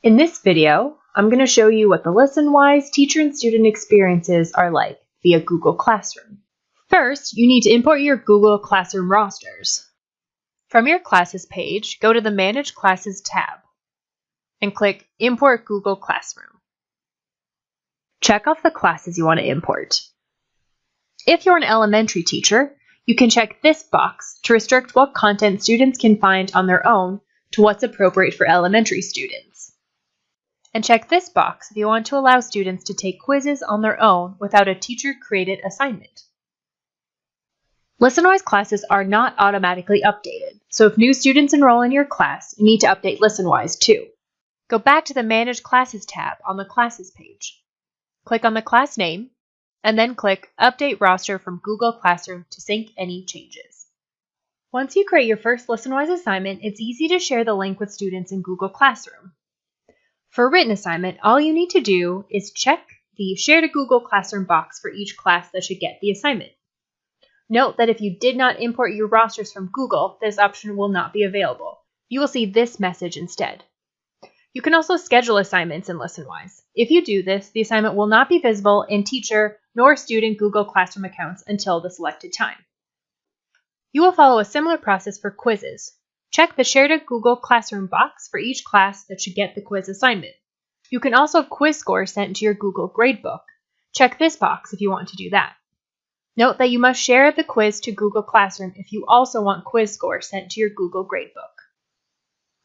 In this video, I'm going to show you what the Listenwise teacher and student experiences are like via Google Classroom. First, you need to import your Google Classroom rosters. From your Classes page, go to the Manage Classes tab and click Import Google Classroom. Check off the classes you want to import. If you're an elementary teacher, you can check this box to restrict what content students can find on their own to what's appropriate for elementary students. And check this box if you want to allow students to take quizzes on their own without a teacher-created assignment. Listenwise classes are not automatically updated, so if new students enroll in your class, you need to update Listenwise too. Go back to the Manage Classes tab on the Classes page. Click on the class name, and then click Update Roster from Google Classroom to sync any changes. Once you create your first Listenwise assignment, it's easy to share the link with students in Google Classroom. For a written assignment, all you need to do is check the Share to Google Classroom box for each class that should get the assignment. Note that if you did not import your rosters from Google, this option will not be available. You will see this message instead. You can also schedule assignments in Listenwise. If you do this, the assignment will not be visible in teacher nor student Google Classroom accounts until the selected time. You will follow a similar process for quizzes. Check the Share to Google Classroom box for each class that should get the quiz assignment. You can also have quiz scores sent to your Google Gradebook. Check this box if you want to do that. Note that you must share the quiz to Google Classroom if you also want quiz scores sent to your Google Gradebook.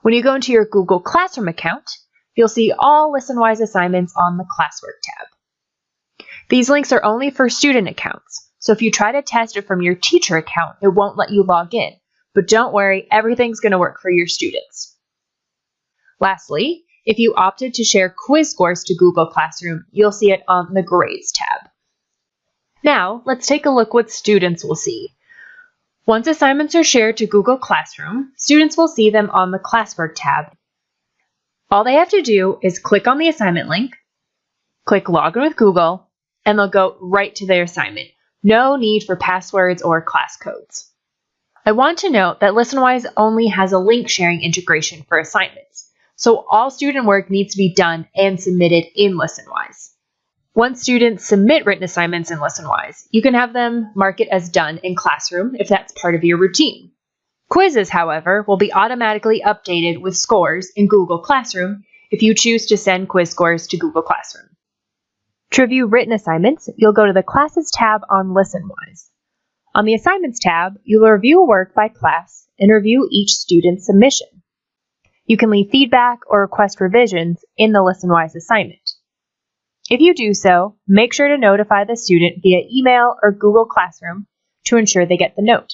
When you go into your Google Classroom account, you'll see all Listenwise assignments on the Classwork tab. These links are only for student accounts, so if you try to test it from your teacher account, it won't let you log in. But don't worry, everything's going to work for your students. Lastly, if you opted to share quiz scores to Google Classroom, you'll see it on the Grades tab. Now, let's take a look what students will see. Once assignments are shared to Google Classroom, students will see them on the Classwork tab. All they have to do is click on the assignment link, click Login with Google, and they'll go right to their assignment. No need for passwords or class codes. I want to note that Listenwise only has a link sharing integration for assignments, so all student work needs to be done and submitted in Listenwise. Once students submit written assignments in Listenwise, you can have them mark it as done in Classroom if that's part of your routine. Quizzes, however, will be automatically updated with scores in Google Classroom if you choose to send quiz scores to Google Classroom. To review written assignments, you'll go to the Classes tab on Listenwise. On the Assignments tab, you will review work by class and review each student's submission. You can leave feedback or request revisions in the Listenwise assignment. If you do so, make sure to notify the student via email or Google Classroom to ensure they get the note.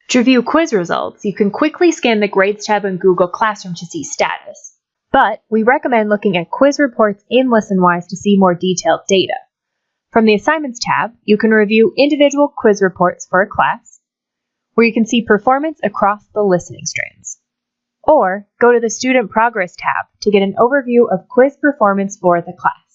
To review quiz results, you can quickly scan the Grades tab in Google Classroom to see status, but we recommend looking at quiz reports in Listenwise to see more detailed data. From the Assignments tab, you can review individual quiz reports for a class, where you can see performance across the listening strands. Or go to the Student Progress tab to get an overview of quiz performance for the class.